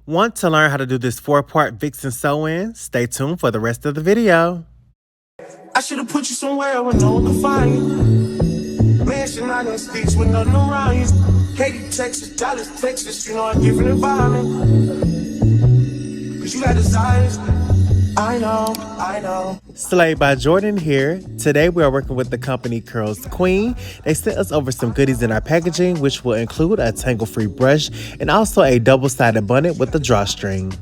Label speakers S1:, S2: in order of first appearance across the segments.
S1: Want to learn how to do this 4-part Vixen Sew In? Stay tuned for the rest of the video.
S2: I should have put you somewhere where no one can find you. Mansion out in sticks with nothing around you. Katy, Texas, Dallas, Texas, you know, a different environment. Cause you got desires. I know.
S1: Slayed by Jordan here. Today we are working with the company Curlsqueen. They sent us over some goodies in our packaging, which will include a tangle-free brush and also a double-sided bonnet with a drawstring.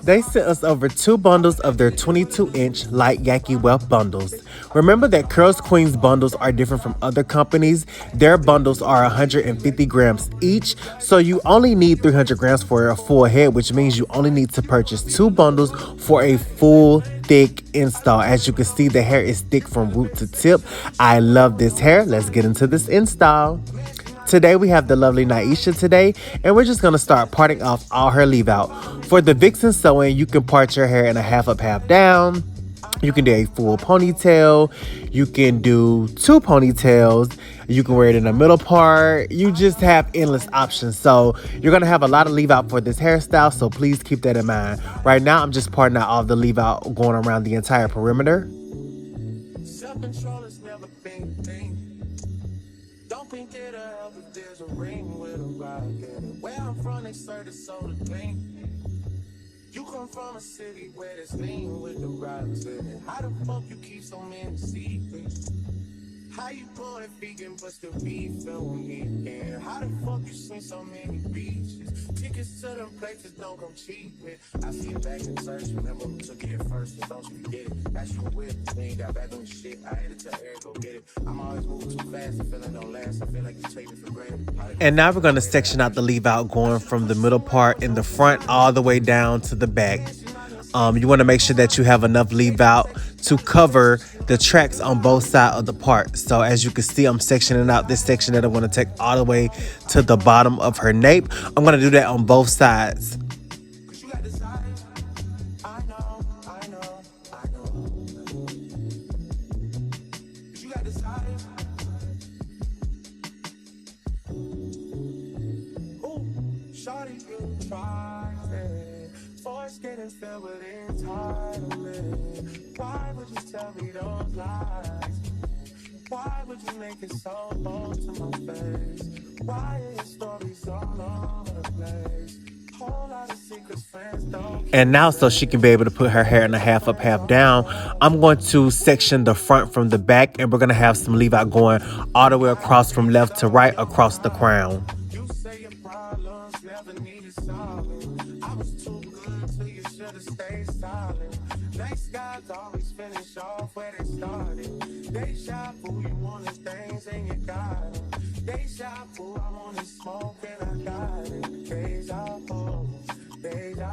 S1: They sent us over 2 bundles of their 22-inch Light Yaki weft bundles. Remember that Curlsqueen's bundles are different from other companies. Their bundles are 150 grams each, so you only need 300 grams for a full head, which means you only need to purchase 2 bundles for a full thick install. As you can see, the hair is thick from root to tip. I love this hair. Let's get into this install. Today we have the lovely Naisha today, and we're just going to start parting off all her leave out. For the Vixen Sew In, you can part your hair in a half up, half down. You can do a full ponytail. You can do 2 ponytails. You can wear it in the middle part. You just have endless options. So you're going to have a lot of leave out for this hairstyle, so please keep that in mind. Right now, I'm just parting out all the leave out going around the entire perimeter.
S2: Self-control has never been a thing. Don't think it'll help if there's a ring with a rock in it. Where I'm from, they serve the soul of clean. You come from a city where there's lean with the rocks in it. How the fuck you keep so many secrets? How you pouring vegan but still be filming me again? How the fuck you seen so many beaches? Tickets to them places don't come cheap with. I see it back in church, remember who took it first, so don't you forget it. That's you with, when you got back on the shit, I had to tell Eric, go get it. I'm always moving too fast, the feeling don't last, I feel like you take it for granted.
S1: And now we're going to section out the leave out going from the middle part in the front all the way down to the back. You want to make sure that you have enough leave out to cover the tracks on both sides of the part. So as you can see, I'm sectioning out this section that I want to take all the way to the bottom of her nape. I'm going to do that on both sides.
S2: Getting filled with entitlement. Why would you tell me those lies? Why would you make it so bold to my face? Why are your stories all over the place? Whole lot of secrets, friends don't.
S1: And now, so she can be able to put her hair in a half up, half down, I'm going to section the front from the back, and we're going to have some leave out going all the way across from left to right across the crown.
S2: You say your problems never needed solving. I was too good till you should have stayed silent. Next guys always finish off where they started. They shot for you wanted things and you got it. They shot for I wanted smoke and I got it. Deja vu, deja.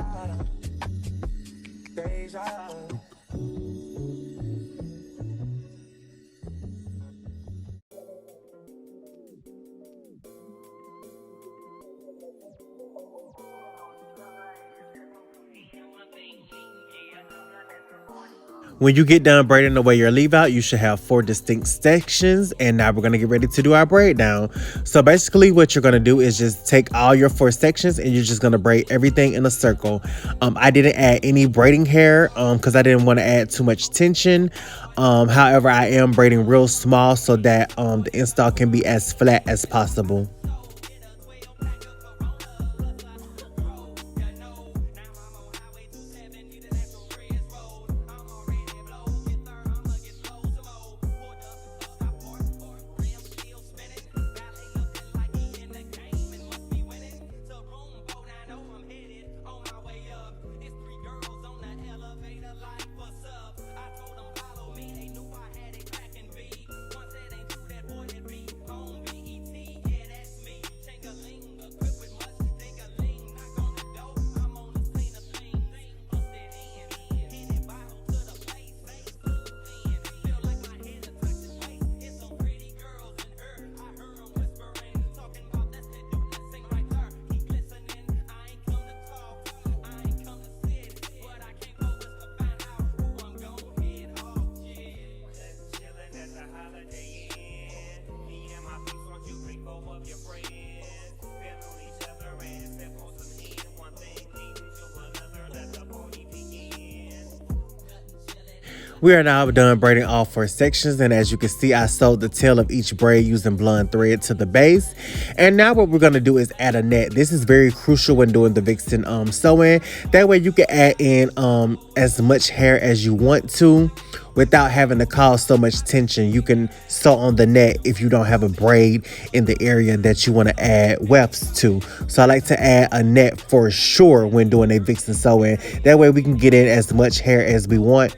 S1: When you get done braiding away your leave out, you should have 4 distinct sections. And now we're going to get ready to do our braid down. So basically what you're going to do is just take all your 4 sections and you're just going to braid everything in a circle. I didn't add any braiding hair because I didn't want to add too much tension. However, I am braiding real small so that the install can be as flat as possible. We are now done braiding all 4 sections, and as you can see, I sewed the tail of each braid using blonde thread to the base. And now what we're going to do is add a net. This is very crucial when doing the Vixen sew-in. That way you can add in as much hair as you want to without having to cause so much tension. You can sew on the net if you don't have a braid in the area that you want to add wefts to. So I like to add a net for sure when doing a Vixen sew-in. That way we can get in as much hair as we want.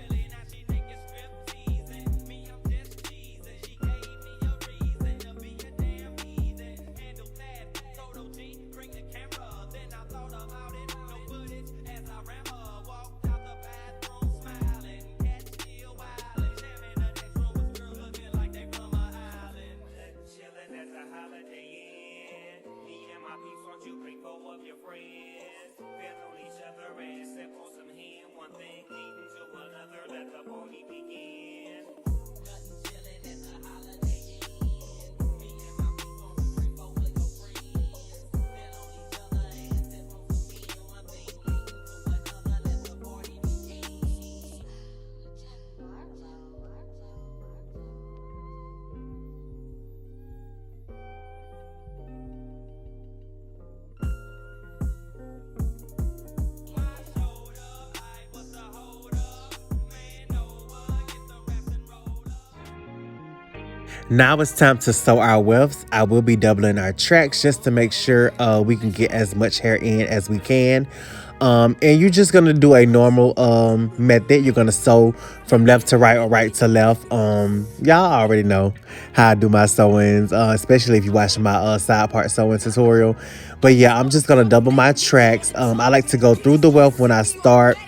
S1: Now it's time to sew our wefts. I will be doubling our tracks just to make sure we can get as much hair in as we can. And you're just gonna do a normal method. You're gonna sew from left to right or right to left. Y'all already know how I do my sew-ins, especially if you watch my side part sewing tutorial. But yeah, I'm just gonna double my tracks. I like to go through the weft when I start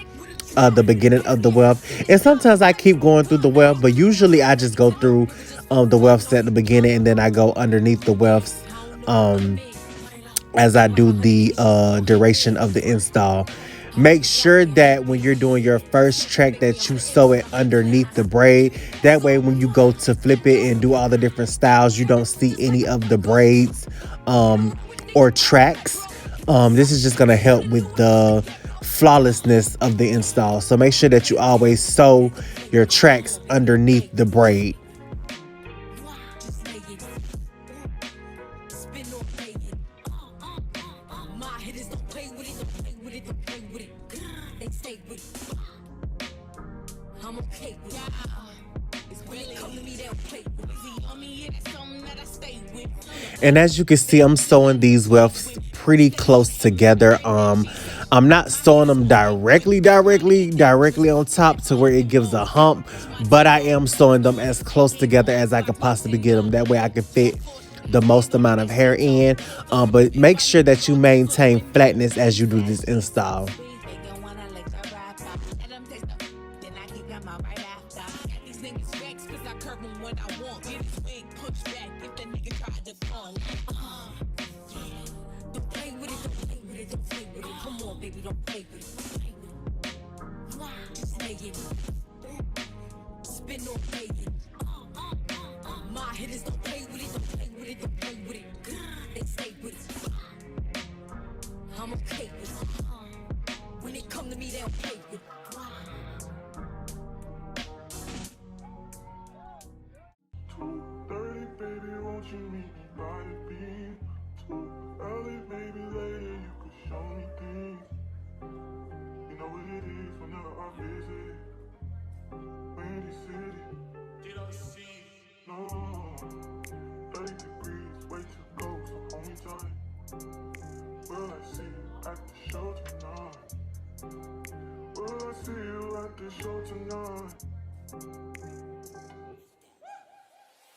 S1: the beginning of the weft, and sometimes I keep going through the weft, but usually I just go through the wefts at the beginning, and then I go underneath the wefts as I do the duration of the install. Make sure that when you're doing your first track that you sew it underneath the braid. That way when you go to flip it and do all the different styles, you don't see any of the braids or tracks. This is just gonna help with the flawlessness of the install. So make sure that you always sew your tracks underneath the braid. And as you can see, I'm sewing these wefts pretty close together. I'm not sewing them directly on top to where it gives a hump, but I am sewing them as close together as I could possibly get them. That way I can fit the most amount of hair in. But make sure that you maintain flatness as you do this install.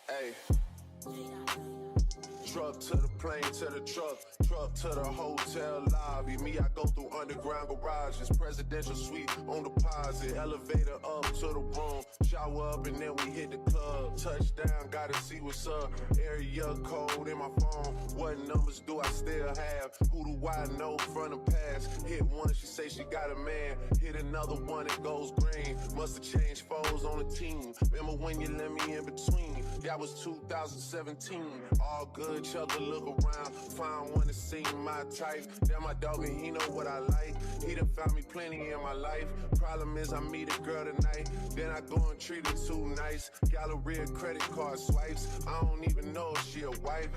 S2: Hey. Truck to the plane, to the truck to the hotel lobby. Me, I go through underground garages, presidential suite on deposit, elevator up to the room, shower up and then we hit the club. Touchdown, gotta see what's up. Area code in my phone. What numbers do I still have? Who do I know from the past? Hit one, she say she got a man. Hit another one, it goes green. Must've changed foes on the team. Remember when you let me in between? That was 2017. All good, chuck a look around. Find one to see my type. Damn, my dog, and he know what I like. He done found me plenty in my life. Problem is, I meet a girl tonight. Then I go and treat her too nice. Galleria credit card swipes. I don't even know if she a wife.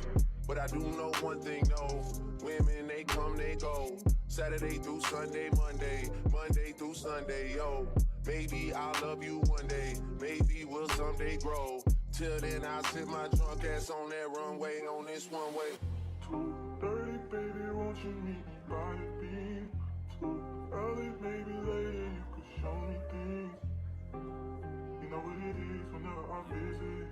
S2: But I do know one thing, though. Women, they come, they go. Saturday through Sunday, Monday through Sunday, yo. Maybe I'll love you one day. Maybe we'll someday grow. Till then, I'll sit my drunk ass on that runway on this one way.
S3: 2:30, baby, won't you meet me by the beam? Too early, maybe later, you could show me things. You know what it is whenever I visit.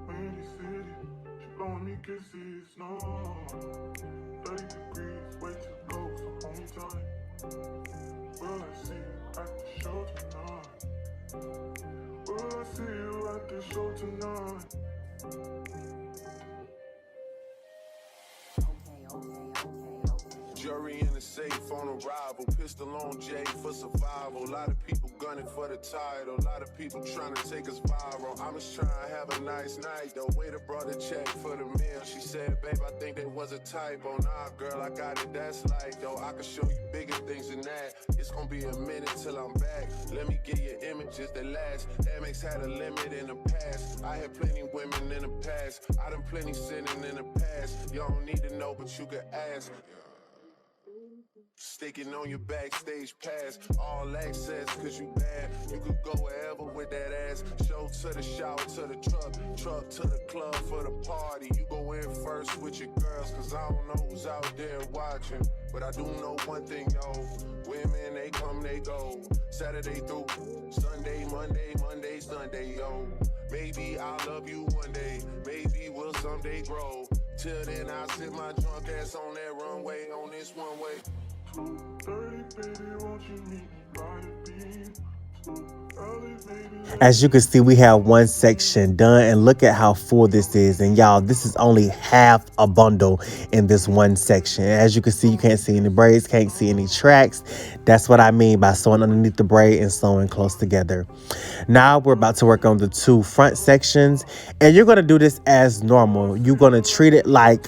S3: Windy City, she blowing me kisses, no. 30 degrees, way to go for home time. Will I see you at the show tonight? Will I see you at the show tonight?
S2: Jury in the safe on arrival. Pistol on Jay for survival. A lot of people gunning for the title. A lot of people trying to take us viral. I'm just trying to have a nice night though. Waiter brought a check for the meal. She said, babe, I think there was a typo. Nah, girl, I got it. That's like though. I can show you bigger things than that. It's gonna be a minute till I'm back. Let me get you images that last. Amex had a limit in the past. I had plenty women in the past. I done plenty sinning in the past. You don't need to know, but you can ask. Sticking on your backstage pass, all access, cause you bad. You could go wherever with that ass. Show to the shower, to the truck to the club for the party. You go in first with your girls, cause I don't know who's out there watching. But I do know one thing, though. Women, they come, they go. Saturday through Sunday, Monday, Sunday, yo. Maybe I'll love you one day. Maybe we'll someday grow. Till then, I'll sit my drunk ass on that runway on this one way.
S3: 2:30, baby, won't you meet me by the beam? Too early, baby.
S1: As you can see, we have one section done, and look at how full this is. And y'all, this is only half a bundle in this one section. As you can see, you can't see any braids, can't see any tracks. That's what I mean by sewing underneath the braid and sewing close together. Now we're about to work on the two front sections, and you're going to do this as normal. You're going to treat it like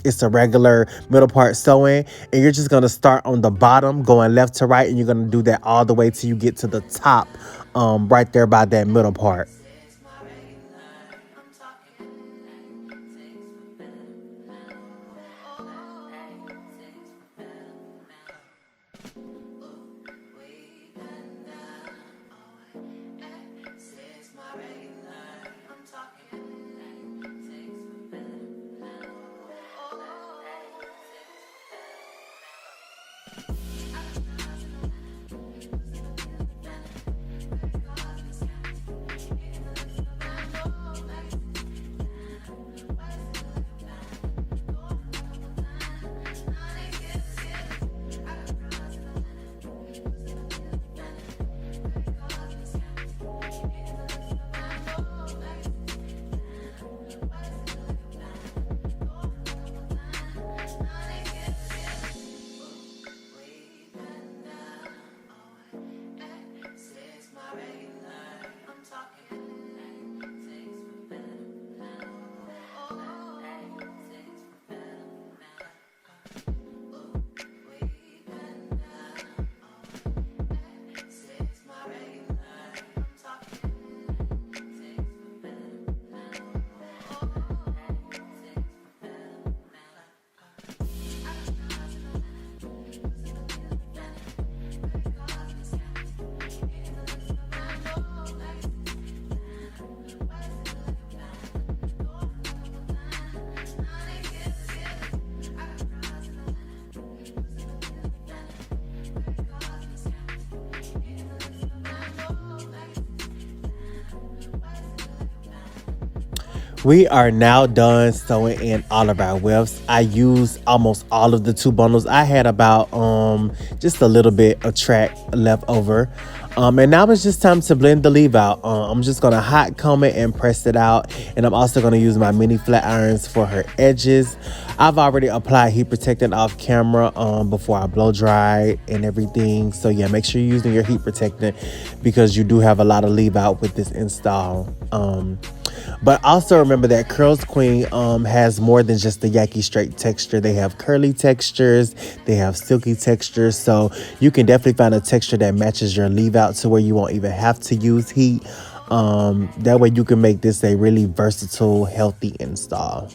S1: it's a regular middle part sewing, and you're just going to start on the bottom going left to right, and you're going to do that all the way till you get to the top, right there by that middle part. We are now done sewing in all of our wefts. I used almost all of the two bundles. I had about just a little bit of track left over. And now it's just time to blend the leave out. I'm just gonna hot comb it and press it out. And I'm also gonna use my mini flat irons for her edges. I've already applied heat protectant off camera before I blow dry and everything. So yeah, make sure you're using your heat protectant because you do have a lot of leave out with this install. But also remember that Curlsqueen has more than just the Yaki straight texture. They have curly textures, they have silky textures, so you can definitely find a texture that matches your leave out to where you won't even have to use heat. That way you can make this a really versatile, healthy install.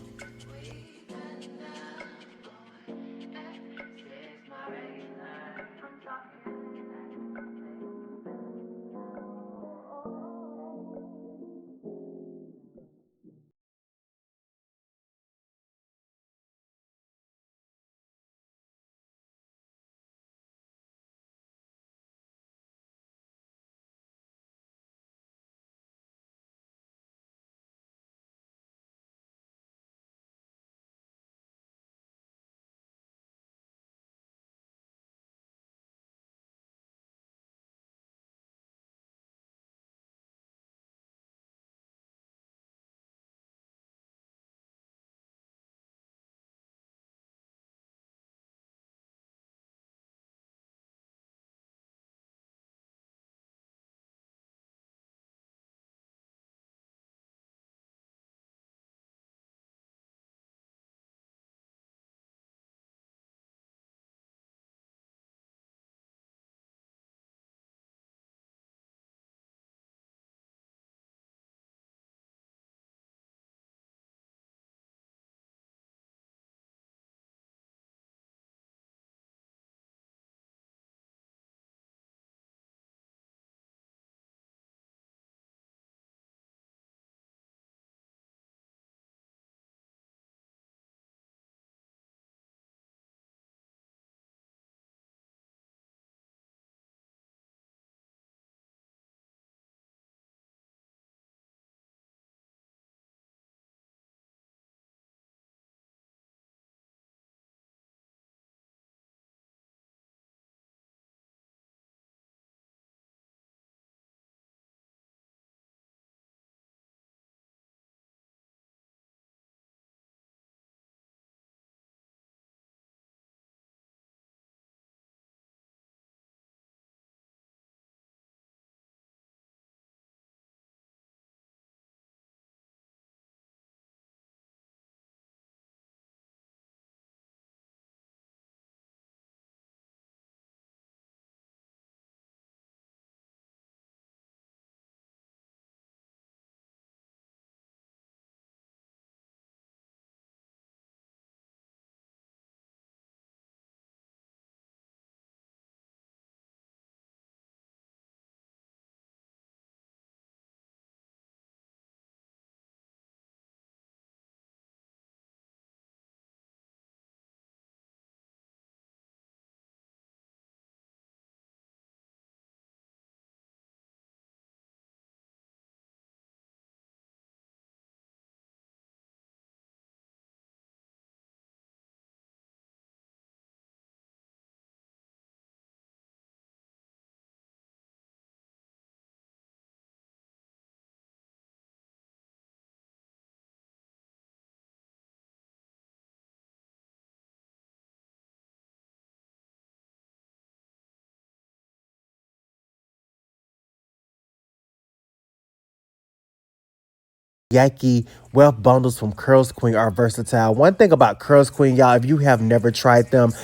S1: Yaki weft bundles from Curlsqueen are versatile. One thing about Curlsqueen, y'all, if you have never tried them,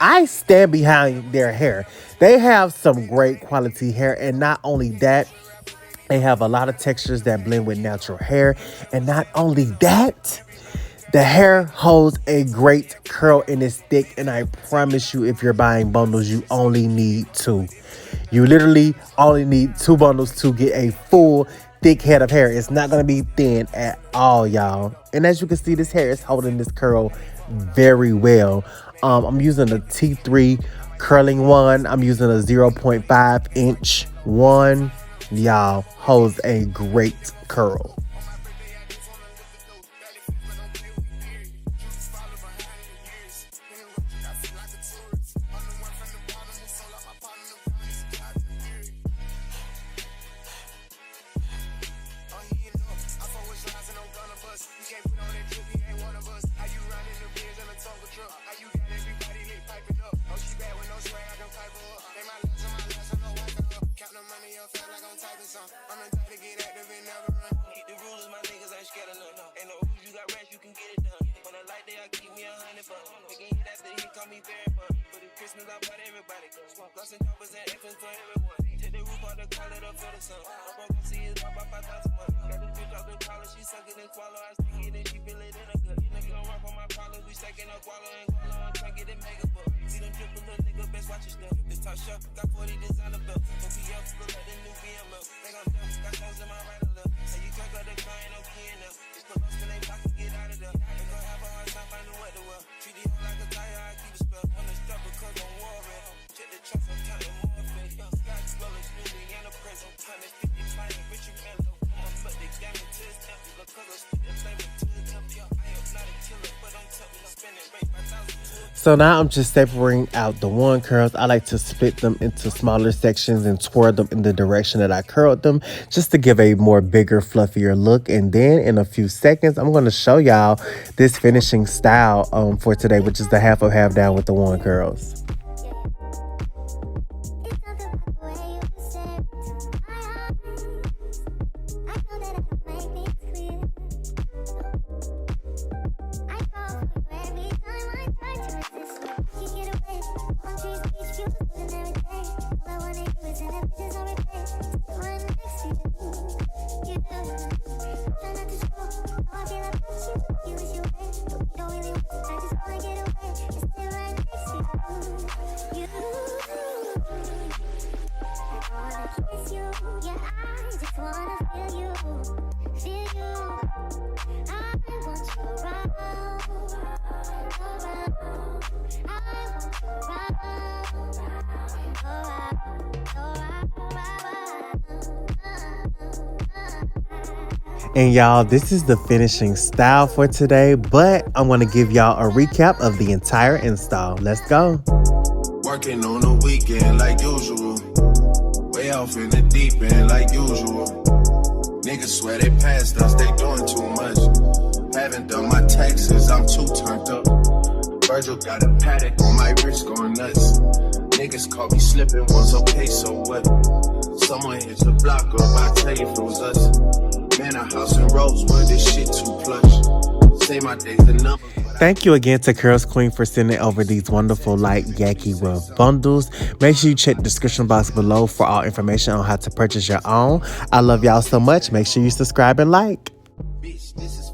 S1: I stand behind their hair. They have some great quality hair, and not only that, they have a lot of textures that blend with natural hair. And not only that, the hair holds a great curl and it's thick. And I promise you, if you're buying bundles, you only need two. You literally only need two bundles to get a full thick head of hair. It's not going to be thin at all, y'all. And as you can see, this hair is holding this curl very well. I'm using a T3 curling one. I'm using a 0.5 inch one. Y'all, holds a great curl.
S2: I'm the type to get active and never run. Hit the fuck. Making hit after hit, call me very fuck. For the Christmas, I bought everybody. Gloss and toppers and infants for everyone. Take the roof out the collar, the feather sun. I broke and see it drop by 5,000 months. Got this bitch off the collar, she suck it and swallow. I stick it and she feel it in her gut. Nigga don't run from my problems, we stacking up wallow and wallow and try get it mega book. See them triple little nigga, best watch your step. This top shelf, got 40 designer belts. MPF, look like the new BML. Think I'm dumb, got stones in my right or left. Say you can't go to car, ain't no key in there. Just put those in they pocket, get out of there. They gon' have a hard time finding what to wear. Treat the hoe like a tire, I keep a spell. On the strap because I'm warring. Check the trunks, I'm counting more face. Scotch Dwellers, Louis, and a present. Time is 50, flying, Richard Mello. Come on, but they got me to his empty. Because I spit the flavor to the temple. I am not a killer, but I'm telling you, spending rate 5,000 to
S1: So now I'm just separating out the one curls. I like to split them into smaller sections and twirl them in the direction that I curled them, just to give a more bigger, fluffier look. And then in a few seconds, I'm going to show y'all this finishing style for today, which is the half up, half down with the one curls. And y'all, this is the finishing style for today, but I want to give y'all a recap of the entire install. Let's go.
S2: working on the weekend like usual. Way off in the deep end like usual. Niggas swear they passed us, they doing too much. Haven't done my taxes, I'm too turned up. Virgil got a paddock on my wrist going nuts. Niggas caught me slipping, was okay, so what? Someone hit the block up, I tell you if it was us. Man, a house in Rosewood, this shit too plush. Say my days a number.
S1: Thank you again to Curlsqueen for sending over these wonderful Light Yaki weft bundles. Make sure you check the description box below for all information on how to purchase your own. I love y'all so much. Make sure you subscribe and like.
S2: Bitch, this is